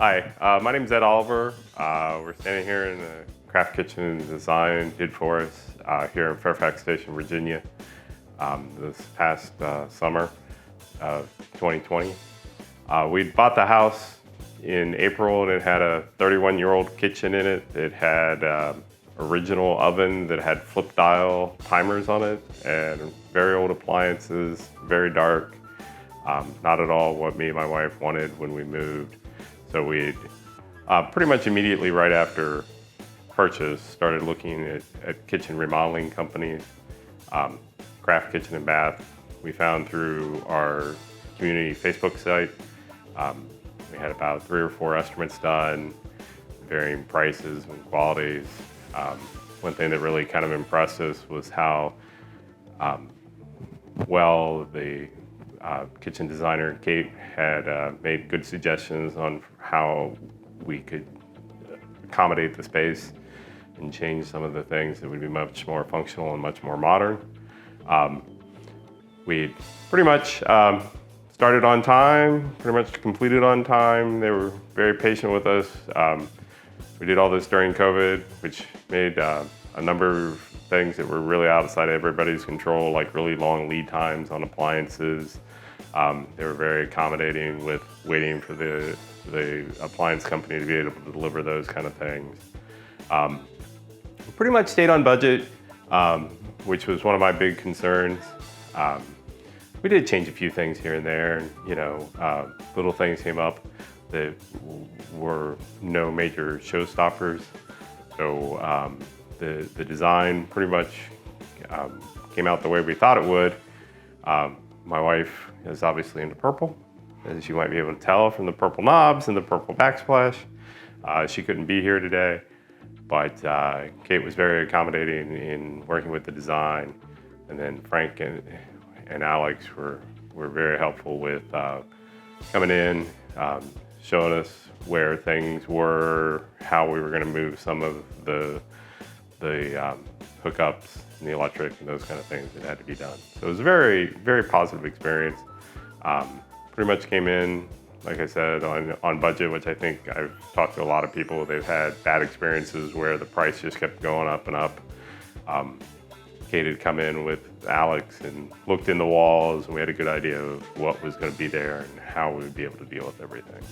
Hi, my name is Ed Oliver. We're standing here in the craft kitchen and design did for us here in Fairfax Station, Virginia, this past summer of 2020. We bought the house in April and it had a 31-year-old kitchen in it. It had original oven that had flip dial timers on it and very old appliances, very dark. Not at all what me and my wife wanted when we moved. So we pretty much immediately right after purchase started looking at kitchen remodeling companies, Craft Kitchen and Bath. We found through our community Facebook site. We had about 3 or 4 estimates done, varying prices and qualities. One thing that really kind of impressed us was how well the kitchen designer Kate had made good suggestions on how we could accommodate the space and change some of the things that would be much more functional and much more modern. We pretty much started on time, pretty much completed on time. They were very patient with us. We did all this during COVID, which made a number of things that were really outside everybody's control, like really long lead times on appliances. They were very accommodating with waiting for the appliance company to be able to deliver those kind of things. Pretty much stayed on budget, which was one of my big concerns. We did change a few things here and there, and little things came up that were no major showstoppers. So the design pretty much came out the way we thought it would. My wife is obviously into purple, as you might be able to tell from the purple knobs and the purple backsplash. She couldn't be here today, but Kate was very accommodating in working with the design. And then Frank and Alex were very helpful with coming in, showing us where things were, how we were going to move some of the hookups and the electric and those kind of things that had to be done. So it was a very, very positive experience. Pretty much came in, like I said, on budget, which I think I've talked to a lot of people. They've had bad experiences where the price just kept going up and up. Kate had come in with Alex and looked in the walls, and we had a good idea of what was going to be there and how we would be able to deal with everything.